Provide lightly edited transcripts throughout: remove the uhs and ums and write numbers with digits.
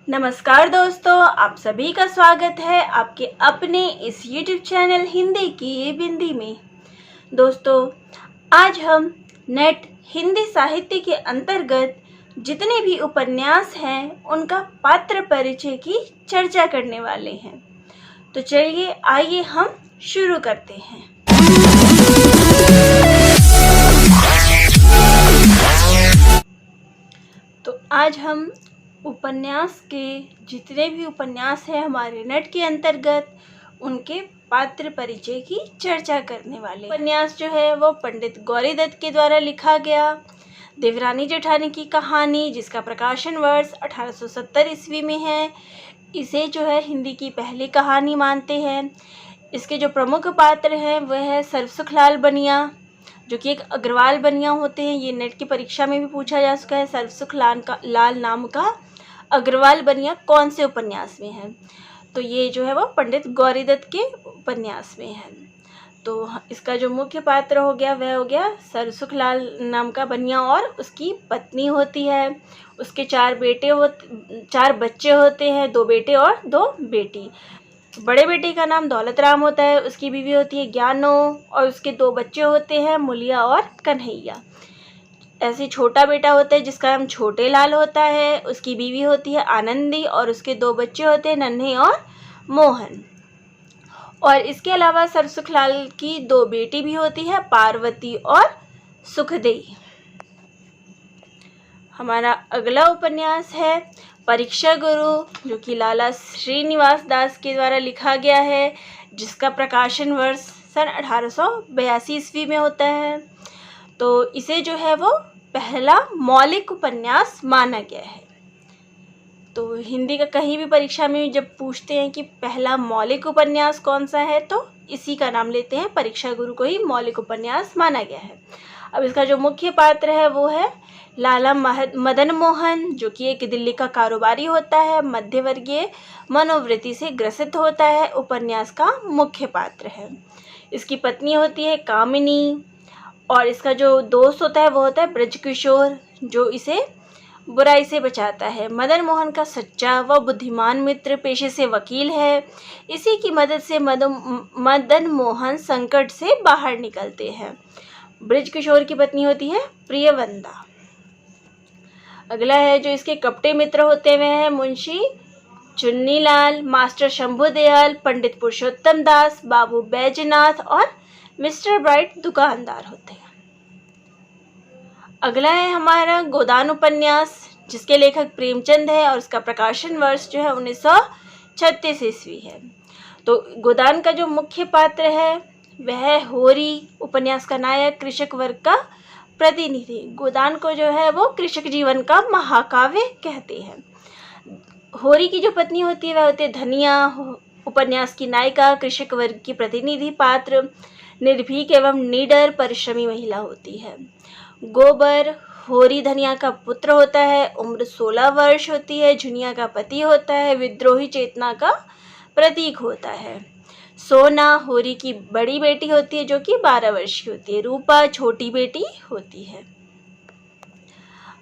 नमस्कार दोस्तों, आप सभी का स्वागत है आपके अपने इस YouTube चैनल हिंदी की बिंदी में। दोस्तों, आज हम नेट हिंदी साहित्य के अंतर्गत जितने भी उपन्यास हैं उनका पात्र परिचय की चर्चा करने वाले हैं। तो चलिए आइए हम शुरू करते हैं। तो आज हम उपन्यास के जितने भी उपन्यास हैं हमारे नेट के अंतर्गत उनके पात्र परिचय की चर्चा करने वाले। उपन्यास जो है वो पंडित गौरीदत्त के द्वारा लिखा गया देवरानी जेठानी की कहानी, जिसका प्रकाशन वर्ष 1870 ईस्वी में है। इसे जो है हिंदी की पहली कहानी मानते हैं। इसके जो प्रमुख पात्र हैं वह है सर्वसुखलाल बनिया, जो कि एक अग्रवाल बनिया होते हैं। ये नेट की परीक्षा में भी पूछा जा चुका है। सर्वसुखलाल नाम का अग्रवाल बनिया कौन से उपन्यास में है? तो ये जो है वो पंडित गौरीदत्त के उपन्यास में है। तो इसका जो मुख्य पात्र हो गया वह हो गया सर्वसुखलाल नाम का बनिया, और उसकी पत्नी होती है। उसके चार बच्चे होते हैं, 2 बेटे और 2 बेटी। बड़े बेटे का नाम दौलत राम होता है, उसकी बीवी होती है ज्ञानो, और उसके 2 बच्चे होते हैं मुलिया और कन्हैया। ऐसे छोटा बेटा होता है जिसका नाम छोटे लाल होता है, उसकी बीवी होती है आनंदी, और उसके 2 बच्चे होते हैं नन्हे और मोहन। और इसके अलावा सर्वसुखलाल की 2 बेटी भी होती है, पार्वती और सुखदेई। हमारा अगला उपन्यास है परीक्षा गुरु, जो कि लाला श्रीनिवास दास के द्वारा लिखा गया है, जिसका प्रकाशन वर्ष सन 1882 ईस्वी में होता है। तो इसे जो है वो पहला मौलिक उपन्यास माना गया है। तो हिंदी का कहीं भी परीक्षा में जब पूछते हैं कि पहला मौलिक उपन्यास कौन सा है, तो इसी का नाम लेते हैं। परीक्षा गुरु को ही मौलिक उपन्यास माना गया है। अब इसका जो मुख्य पात्र है वो है लाला मदन मोहन, जो कि एक दिल्ली का कारोबारी होता है, मध्यवर्गीय मनोवृत्ति से ग्रसित होता है। उपन्यास का मुख्य पात्र है। इसकी पत्नी होती है कामिनी, और इसका जो दोस्त होता है वो होता है ब्रजकिशोर, जो इसे बुराई से बचाता है। मदन मोहन का सच्चा व बुद्धिमान मित्र पेशे से वकील है। इसी की मदद से मदन मोहन संकट से बाहर निकलते हैं। ब्रजकिशोर की पत्नी होती है प्रियवंदा। अगला है जो इसके कपटे मित्र होते हुए हैं मुंशी चुन्नीलाल, मास्टर शंभुदयाल, पंडित पुरुषोत्तम दास, बाबू बैजनाथ और मिस्टर ब्राइट दुकानदार होते हैं। अगला है हमारा गोदान उपन्यास, जिसके लेखक प्रेमचंद है, और उसका प्रकाशन वर्ष जो है 1936 ईस्वी है। तो गोदान का जो मुख्य पात्र है वह है होरी, उपन्यास का नायक, कृषक वर्ग का प्रतिनिधि। गोदान को जो है वो कृषक जीवन का महाकाव्य कहते हैं। होरी की जो पत्नी होती है वह होती है धनिया, उपन्यास की नायिका, कृषक वर्ग की प्रतिनिधि पात्र, निर्भीक एवं निडर परिश्रमी महिला होती है। गोबर होरी धनिया का पुत्र होता है, उम्र 16 वर्ष होती है, झुनिया का पति होता है, विद्रोही चेतना का प्रतीक होता है। सोना होरी की बड़ी बेटी होती है, जो कि 12 वर्ष की होती है। रूपा छोटी बेटी होती है।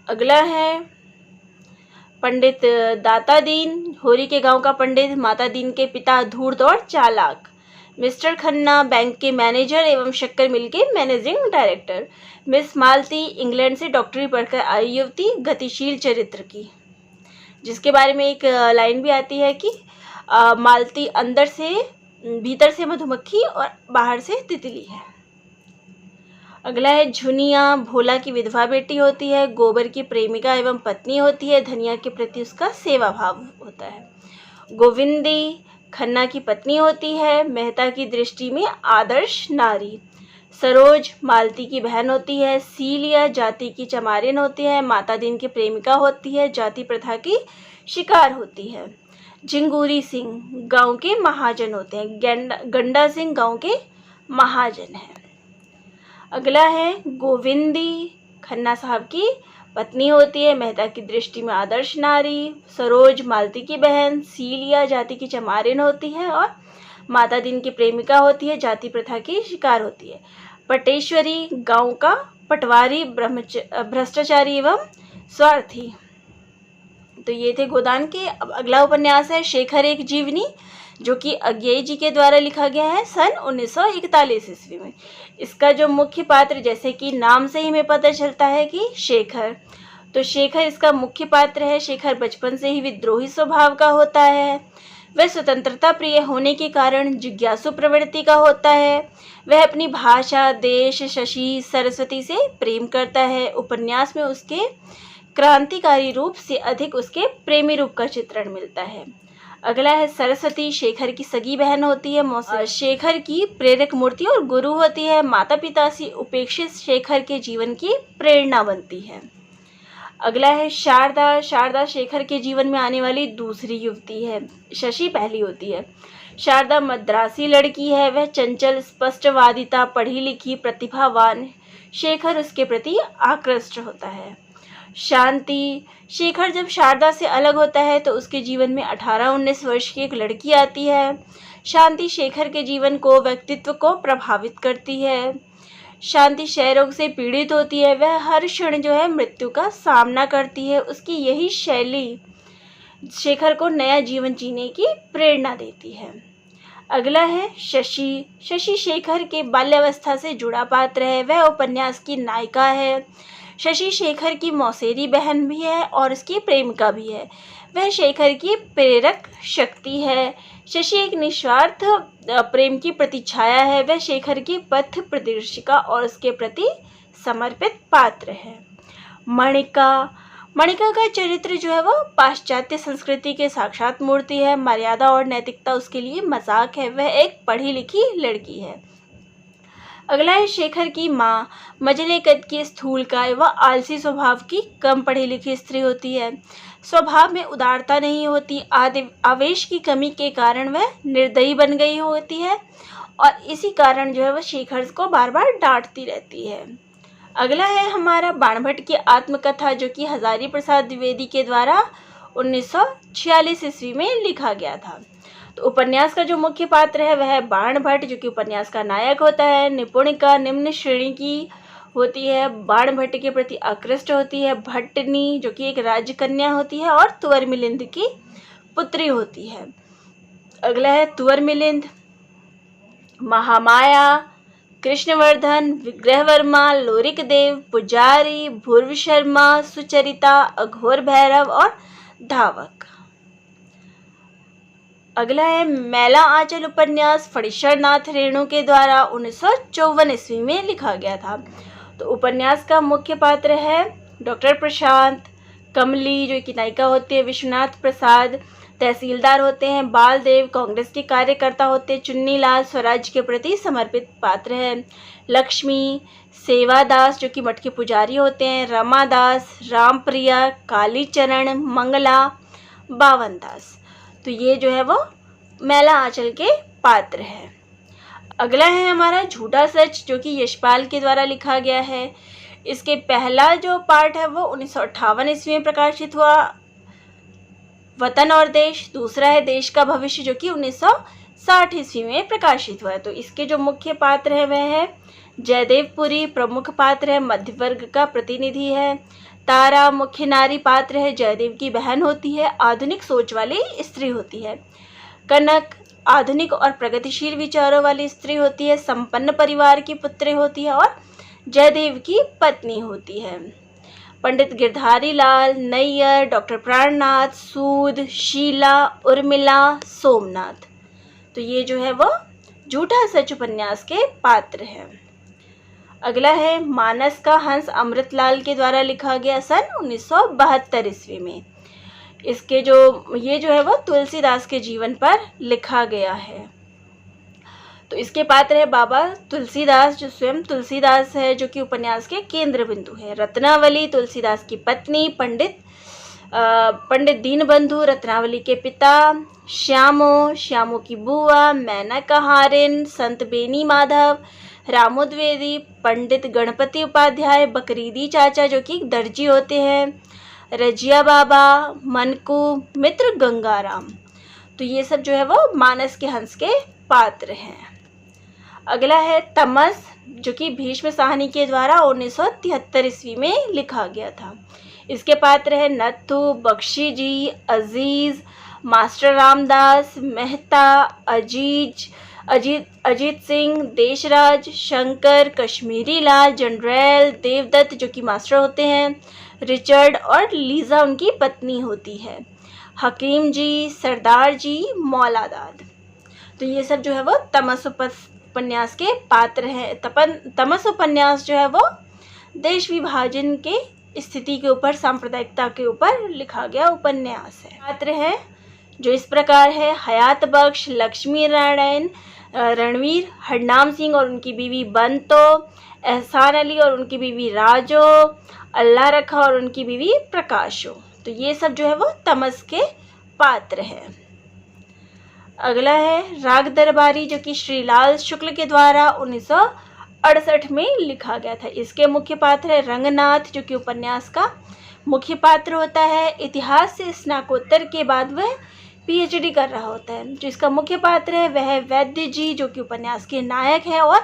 अगला है पंडित दाता दीन, होरी के गांव का पंडित, माता दीन के पिता धूर्त और चालाक। मिस्टर खन्ना बैंक के मैनेजर एवं शक्कर मिल के मैनेजिंग डायरेक्टर। मिस मालती इंग्लैंड से डॉक्टरी पढ़कर आई युवती, गतिशील चरित्र की, जिसके बारे में एक लाइन भी आती है कि मालती भीतर से मधुमक्खी और बाहर से तितली है। अगला है झुनिया, भोला की विधवा बेटी होती है, गोबर की प्रेमिका एवं पत्नी होती है, धनिया के प्रति उसका सेवा भाव होता है। गोविंदी खन्ना की पत्नी होती है, मेहता की दृष्टि में आदर्श नारी। सरोज मालती की बहन होती है। सीलिया जाति की चमारिन होती है, माता दीन की प्रेमिका होती है, जाति प्रथा की शिकार होती है। झिंगूरी सिंह गांव के महाजन होते हैं। गंडा सिंह गांव के महाजन हैं। अगला है गोविंदी खन्ना साहब की पत्नी होती है, मेहता की दृष्टि में आदर्श नारी। सरोज मालती की बहन। सीलिया जाति की चमारिन होती है और माता दीन की प्रेमिका होती है, जाति प्रथा की शिकार होती है। पटेश्वरी गांव का पटवारी, भ्रष्टाचारी एवं स्वार्थी। तो ये थे गोदान के। अब अगला उपन्यास है शेखर एक जीवनी, जो कि अज्ञेय जी के द्वारा लिखा गया है सन 1941 ईस्वी में। इसका जो मुख्य पात्र, जैसे कि नाम से ही हमें पता चलता है कि शेखर, तो शेखर इसका मुख्य पात्र है। शेखर बचपन से ही विद्रोही स्वभाव का होता है। वह स्वतंत्रता प्रिय होने के कारण जिज्ञासु प्रवृत्ति का होता है। वह अपनी भाषा, देश, शशि, सरस्वती से प्रेम करता है। उपन्यास में उसके क्रांतिकारी रूप से अधिक उसके प्रेमी रूप का चित्रण मिलता है। अगला है सरस्वती, शेखर की सगी बहन होती है। मौसी शेखर की प्रेरक मूर्ति और गुरु होती है। माता पिता से उपेक्षित शेखर के जीवन की प्रेरणा बनती है। अगला है शारदा। शारदा शेखर के जीवन में आने वाली दूसरी युवती है। शशि पहली होती है। शारदा मद्रासी लड़की है। वह चंचल, स्पष्टवादिता, पढ़ी लिखी, प्रतिभावान। शेखर उसके प्रति आकृष्ट होता है। शांति। शेखर जब शारदा से अलग होता है तो उसके जीवन में 18-19 वर्ष की एक लड़की आती है। शांति शेखर के जीवन को, व्यक्तित्व को प्रभावित करती है। शांति क्षय रोग से पीड़ित होती है। वह हर क्षण जो है मृत्यु का सामना करती है। उसकी यही शैली शेखर को नया जीवन जीने की प्रेरणा देती है। अगला है शशि। शशि शेखर के बाल्यावस्था से जुड़ा पात्र है। वह उपन्यास की नायिका है। शशि शेखर की मौसेरी बहन भी है और उसकी प्रेमिका भी है। वह शेखर की प्रेरक शक्ति है। शशि एक निस्वार्थ प्रेम की प्रतिछाया है। वह शेखर की पथ प्रदर्शिका और उसके प्रति समर्पित पात्र है। मणिका। मणिका का चरित्र जो है वो पाश्चात्य संस्कृति के साक्षात मूर्ति है। मर्यादा और नैतिकता उसके लिए मजाक है। वह एक पढ़ी लिखी लड़की है। अगला है शेखर की माँ। मझले कद की, स्थूलकाय व आलसी स्वभाव की, कम पढ़ी लिखी स्त्री होती है। स्वभाव में उदारता नहीं होती। आवेश की कमी के कारण वह निर्दयी बन गई होती है और इसी कारण जो है वह शेखर को बार बार डांटती रहती है। अगला है हमारा बाणभट्ट की आत्मकथा, जो कि हजारी प्रसाद द्विवेदी के द्वारा 1946 ईस्वी में लिखा गया था। तो उपन्यास का जो मुख्य पात्र है वह है बाणभट्ट, जो कि उपन्यास का नायक होता है। निपुणिका निम्न श्रेणी की होती है। बाणभट्ट के प्रति आकृष्ट होती है। भट्टनी, जो कि एक राजकन्या होती है और तुवर मिलिंद की पुत्री होती है। अगला है तुवर मिलिंद। महामाया, कृष्णवर्धन, विग्रह वर्मा, लोरिक देव, पुजारी, भूर्व शर्मा, सुचरिता, अघोर भैरव और धावक। अगला है मैला आंचल उपन्यास, फणीश्वर नाथ रेणु के द्वारा 1954 ईस्वी में लिखा गया था। तो उपन्यास का मुख्य पात्र है डॉक्टर प्रशांत। कमली, जो कि नायिका होती है, विश्वनाथ प्रसाद तहसीलदार होते हैं। बालदेव कांग्रेस के कार्यकर्ता होते हैं। चुन्नीलाल स्वराज के प्रति समर्पित पात्र है। लक्ष्मी, सेवादास, जो कि मठ के पुजारी होते हैं। रमादास, रामप्रिया, कालीचरण, मंगला, बावनदास। तो ये जो है वो मैला आंचल के पात्र है। अगला है हमारा झूठा सच, जो कि यशपाल के द्वारा लिखा गया है। इसके पहला जो पार्ट है वो 1958 ईस्वी में प्रकाशित हुआ, वतन और देश। दूसरा है देश का भविष्य, जो कि 1960 ईस्वी में प्रकाशित हुआ है। तो इसके जो मुख्य पात्र है वह है जयदेवपुरी, प्रमुख पात्र है, मध्य वर्ग का प्रतिनिधि है। तारा मुख्य नारी पात्र है, जयदेव की बहन होती है, आधुनिक सोच वाली स्त्री होती है। कनक आधुनिक और प्रगतिशील विचारों वाली स्त्री होती है, संपन्न परिवार की पुत्री होती है और जयदेव की पत्नी होती है। पंडित गिरधारी लाल, नैयर, डॉक्टर प्राणनाथ, सूद, शीला, उर्मिला, सोमनाथ। तो ये जो है वो झूठा सच उपन्यास के पात्र हैं। अगला है मानस का हंस, अमृतलाल के द्वारा लिखा गया सन 1972 ईस्वी में। इसके ये जो है वो तुलसीदास के जीवन पर लिखा गया है। तो इसके पात्र है बाबा तुलसीदास, जो स्वयं तुलसीदास है, जो कि उपन्यास के केंद्र बिंदु है। रत्नावली तुलसीदास की पत्नी, पंडित दीनबंधु रत्नावली के पिता, श्यामो की बुआ, मैना कहारिन, संत बेनी माधव, रामो द्विवेदी, पंडित गणपति उपाध्याय, बकरीदी चाचा, जो कि दर्जी होते हैं, रजिया बाबा, मनकू, मित्र गंगाराम। तो ये सब जो है वो मानस के हंस के पात्र हैं। अगला है तमस, जो कि भीष्म साहनी के द्वारा 1973 ईस्वी में लिखा गया था। इसके पात्र है नत्थू, बख्शी जी, अजीज, मास्टर रामदास, मेहता, अजीत सिंह, देशराज, शंकर, कश्मीरी लाल, जनरल, देवदत्त जो कि मास्टर होते हैं, रिचर्ड और लीजा उनकी पत्नी होती है, हकीम जी, सरदार जी, मौलादाद। तो ये सब जो है वो तमस उपन्यास के पात्र हैं। तमस उपन्यास जो है वो देश विभाजन के स्थिति के ऊपर, सांप्रदायिकता के ऊपर लिखा गया उपन्यास है। पात्र है जो इस प्रकार है: हयात बख्श, लक्ष्मी नारायण, रणवीर, हरनाम सिंह और उनकी बीवी बंतो, एहसान अली और उनकी बीवी राजो, अल्लाह रखा और उनकी बीवी प्रकाशो। तो ये सब जो है वो तमस के पात्र हैं। अगला है राग दरबारी, जो कि श्रीलाल शुक्ल के द्वारा 1968 में लिखा गया था। इसके मुख्य पात्र है रंगनाथ, जो कि उपन्यास का मुख्य पात्र होता है। इतिहास से स्नाकोत्तर के बाद वह पीएचडी कर रहा होता है। जो इसका मुख्य पात्र है वह वैद्य जी, जो कि उपन्यास के नायक है और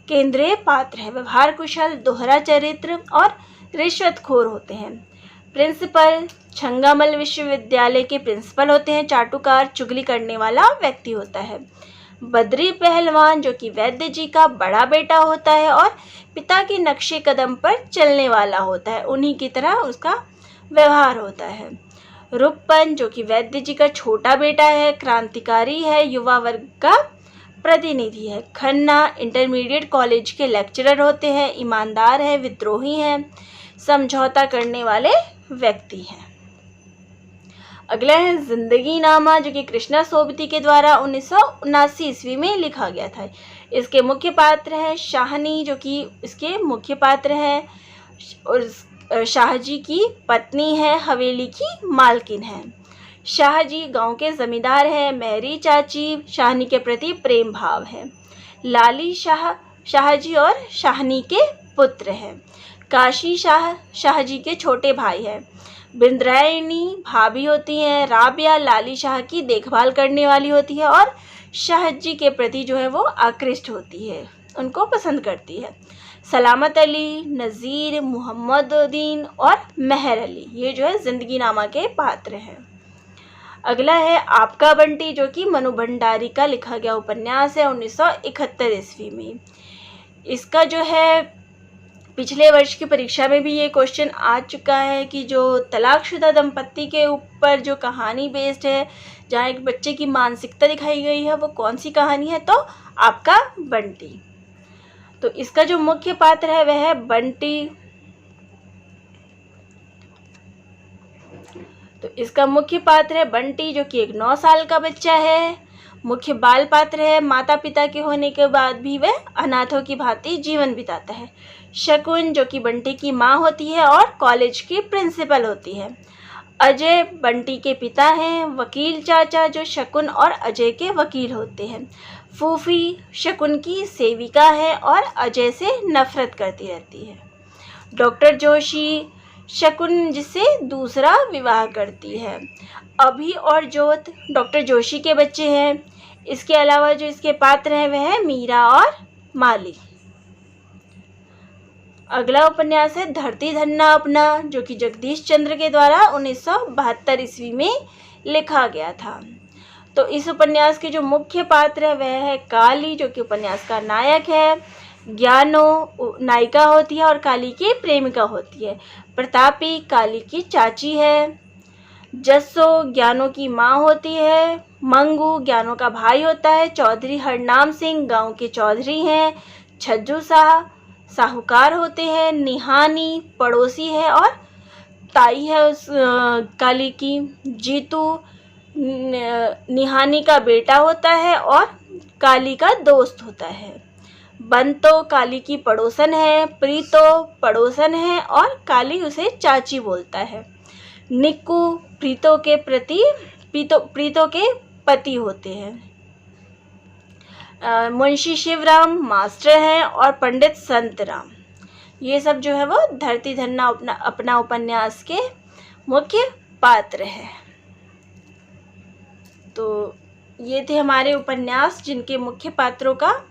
केंद्रीय पात्र है। व्यवहार कुशल, दोहरा चरित्र और रिश्वतखोर होते हैं। प्रिंसिपल छंगामल विश्वविद्यालय के प्रिंसिपल होते हैं। चाटुकार, चुगली करने वाला व्यक्ति होता है। बद्री पहलवान, जो कि वैद्य जी का बड़ा बेटा होता है और पिता के नक्शे कदम पर चलने वाला होता है, उन्हीं की तरह उसका व्यवहार होता है। रूपन, जो कि वैद्य जी का छोटा बेटा है, क्रांतिकारी है, युवा वर्ग का प्रतिनिधि है। खन्ना इंटरमीडिएट कॉलेज के लेक्चरर होते हैं, ईमानदार है, विद्रोही हैं, समझौता करने वाले व्यक्ति हैं। अगला है जिंदगी नामा, जो कि कृष्णा सोबती के द्वारा 1979 ईस्वी में लिखा गया था। इसके मुख्य पात्र हैं शाहनी, जो कि इसके मुख्य पात्र हैं, और शाहजी की पत्नी है, हवेली की मालकिन है। शाहजी गांव के जमींदार हैं। मेहरी चाची, शाहनी के प्रति प्रेम भाव है। लाली शाहजी और शाहनी के पुत्र हैं। काशी शाहजी के छोटे भाई हैं। बिंद्रायणी भाभी होती हैं। राबिया लाली शाह की देखभाल करने वाली होती है और शाहजी के प्रति जो है वो आकृष्ट होती है, उनको पसंद करती है। सलामत अली, नज़ीर, मोहम्मदुद्दीन और मेहर अली, ये जो है जिंदगी नामा के पात्र हैं। अगला है आपका बंटी, जो कि मनु भंडारी का लिखा गया उपन्यास है 1971 ईस्वी में। इसका जो है पिछले वर्ष की परीक्षा में भी ये क्वेश्चन आ चुका है कि जो तलाकशुदा दंपत्ति के ऊपर जो कहानी बेस्ड है, जहाँ एक बच्चे की मानसिकता दिखाई गई है, वो कौन सी कहानी है? तो आपका बंटी। तो इसका जो मुख्य पात्र है वह है बंटी। तो इसका मुख्य पात्र है बंटी, जो कि एक 9 साल का बच्चा है। मुख्य बाल पात्र है। माता पिता के होने के बाद भी वह अनाथों की भांति जीवन बिताता है। शकुन, जो कि बंटी की माँ होती है और कॉलेज की प्रिंसिपल होती है। अजय बंटी के पिता हैं। वकील चाचा, जो शकुन और अजय के वकील होते हैं। फूफी शकुन की सेविका है और अजय से नफरत करती रहती है। डॉक्टर जोशी, शकुन जिससे दूसरा विवाह करती है। अभी और ज्योत डॉक्टर जोशी के बच्चे हैं। इसके अलावा जो इसके पात्र हैं वह है मीरा और माली। अगला उपन्यास है धरती धन्ना अपना, जो कि जगदीश चंद्र के द्वारा 1972 ईस्वी में लिखा गया था। तो इस उपन्यास के जो मुख्य पात्र है वह है काली, जो कि उपन्यास का नायक है। ज्ञानो नायिका होती है और काली की प्रेमिका होती है। प्रतापी काली की चाची है। जस्सो ज्ञानो की माँ होती है। मंगू ज्ञानो का भाई होता है। चौधरी हरनाम सिंह गांव के चौधरी हैं। छज्जू साहूकार होते हैं। निहानी पड़ोसी है और ताई है उस काली की। जीतू निहानी का बेटा होता है और काली का दोस्त होता है। बंतो काली की पड़ोसन है। प्रीतो पड़ोसन है और काली उसे चाची बोलता है। निक्कू प्रीतो के पति होते हैं। मुंशी शिवराम मास्टर हैं और पंडित संतराम। ये सब जो है वो धरती धन्ना अपना उपन्यास के मुख्य पात्र हैं। तो ये थे हमारे उपन्यास जिनके मुख्य पात्रों का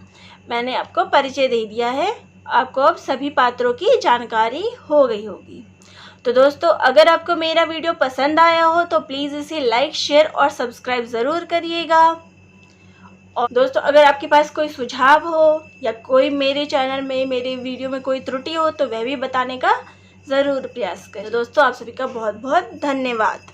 मैंने आपको परिचय दे दिया है। आपको अब सभी पात्रों की जानकारी हो गई होगी। तो दोस्तों अगर आपको मेरा वीडियो पसंद आया हो तो प्लीज़ इसे लाइक, शेयर और सब्सक्राइब ज़रूर करिएगा। और दोस्तों अगर आपके पास कोई सुझाव हो या कोई मेरे चैनल में, मेरे वीडियो में कोई त्रुटि हो तो वह भी बताने का ज़रूर प्रयास करें। तो दोस्तों आप सभी का बहुत बहुत धन्यवाद।